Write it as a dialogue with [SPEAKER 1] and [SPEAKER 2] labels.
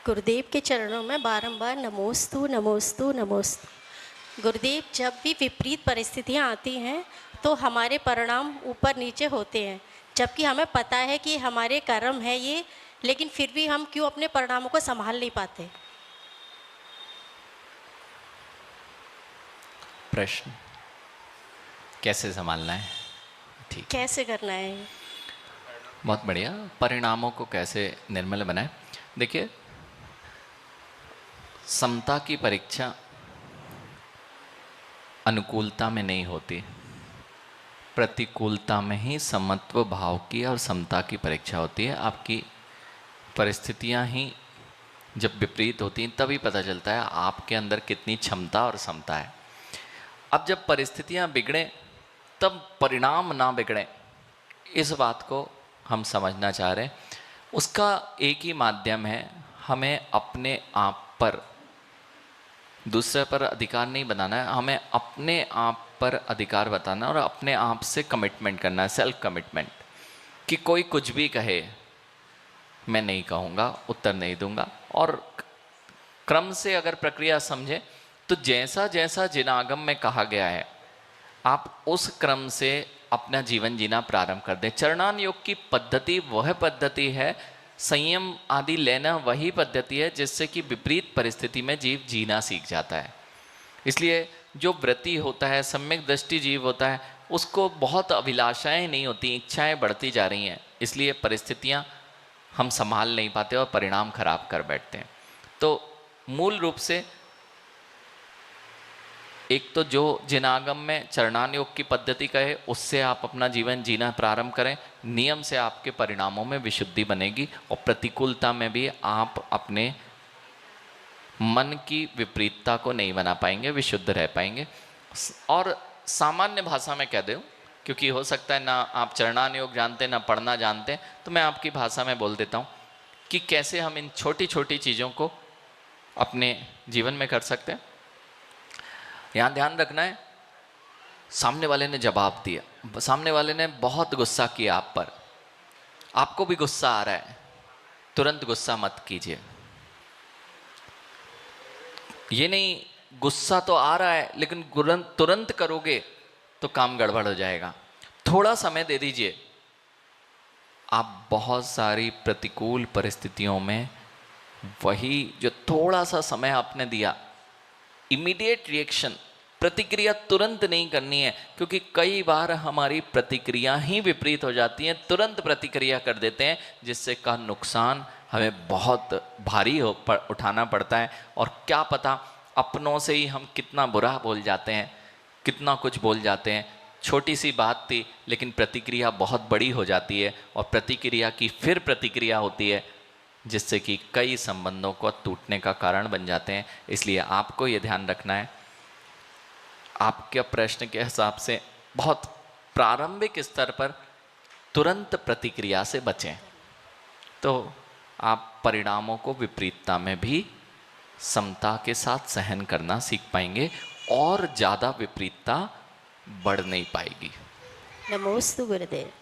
[SPEAKER 1] गुरुदेव के चरणों में बारंबार नमोस्तु नमोस्तु नमोस्तु। गुरुदेव, जब भी विपरीत परिस्थितियां आती हैं तो हमारे परिणाम ऊपर नीचे होते हैं, जबकि हमें पता है कि हमारे कर्म है ये, लेकिन फिर भी हम क्यों अपने परिणामों को संभाल नहीं पाते?
[SPEAKER 2] प्रश्न कैसे संभालना है? ठीक,
[SPEAKER 1] कैसे करना है?
[SPEAKER 2] बहुत बढ़िया। परिणामों को कैसे निर्मल बनाए? देखिए, समता की परीक्षा अनुकूलता में नहीं होती, प्रतिकूलता में ही समत्व भाव की और समता की परीक्षा होती है। आपकी परिस्थितियां ही जब विपरीत होती हैं तभी पता चलता है आपके अंदर कितनी क्षमता और समता है। अब जब परिस्थितियां बिगड़े तब परिणाम ना बिगड़े, इस बात को हम समझना चाह रहे हैं। उसका एक ही माध्यम है, हमें अपने आप पर, दूसरे पर अधिकार नहीं बनाना है, हमें अपने आप पर अधिकार बताना और अपने आप से कमिटमेंट करना है, सेल्फ कमिटमेंट, कि कोई कुछ भी कहे मैं नहीं कहूँगा, उत्तर नहीं दूंगा। और क्रम से अगर प्रक्रिया समझे तो जैसा जैसा जिनागम में कहा गया है आप उस क्रम से अपना जीवन जीना प्रारंभ कर दें। चरणान योग की पद्धति वह पद्धति है, संयम आदि लेना वही पद्धति है जिससे कि विपरीत परिस्थिति में जीव जीना सीख जाता है। इसलिए जो व्रती होता है, सम्यक दृष्टि जीव होता है, उसको बहुत अभिलाषाएं नहीं होती, इच्छाएं बढ़ती जा रही हैं, इसलिए परिस्थितियां हम संभाल नहीं पाते और परिणाम खराब कर बैठते हैं। तो मूल रूप से एक तो जो जिनागम में चरणान योग की पद्धति कहे उससे आप अपना जीवन जीना प्रारंभ करें, नियम से आपके परिणामों में विशुद्धि बनेगी और प्रतिकूलता में भी आप अपने मन की विपरीतता को नहीं बना पाएंगे, विशुद्ध रह पाएंगे। और सामान्य भाषा में कह दूं, क्योंकि हो सकता है ना आप चरणान योग जानते ना पढ़ना जानते, तो मैं आपकी भाषा में बोल देता हूं कि कैसे हम इन छोटी छोटी चीज़ों को अपने जीवन में कर सकते हैं। यहाँ ध्यान रखना है, सामने वाले ने जवाब दिया, सामने वाले ने बहुत गुस्सा किया आप पर, आपको भी गुस्सा आ रहा है, तुरंत गुस्सा मत कीजिए। ये नहीं गुस्सा तो आ रहा है लेकिन तुरंत करोगे तो काम गड़बड़ हो जाएगा, थोड़ा समय दे दीजिए। आप बहुत सारी प्रतिकूल परिस्थितियों में वही जो थोड़ा सा समय आपने दिया, इमीडिएट रिएक्शन, प्रतिक्रिया तुरंत नहीं करनी है, क्योंकि कई बार हमारी प्रतिक्रिया ही विपरीत हो जाती है, तुरंत प्रतिक्रिया कर देते हैं जिससे का नुकसान हमें बहुत भारी उठाना पड़ता है। और क्या पता अपनों से ही हम कितना बुरा बोल जाते हैं, कितना कुछ बोल जाते हैं। छोटी सी बात थी लेकिन प्रतिक्रिया बहुत बड़ी हो जाती है और प्रतिक्रिया की फिर प्रतिक्रिया होती है जिससे कि कई संबंधों को टूटने का कारण बन जाते हैं। इसलिए आपको ये ध्यान रखना है, आपके प्रश्न के हिसाब से बहुत प्रारंभिक स्तर पर तुरंत प्रतिक्रिया से बचें, तो आप परिणामों को विपरीतता में भी समता के साथ सहन करना सीख पाएंगे और ज़्यादा विपरीतता बढ़ नहीं पाएगी।
[SPEAKER 1] नमोस्तु गुरुदेव।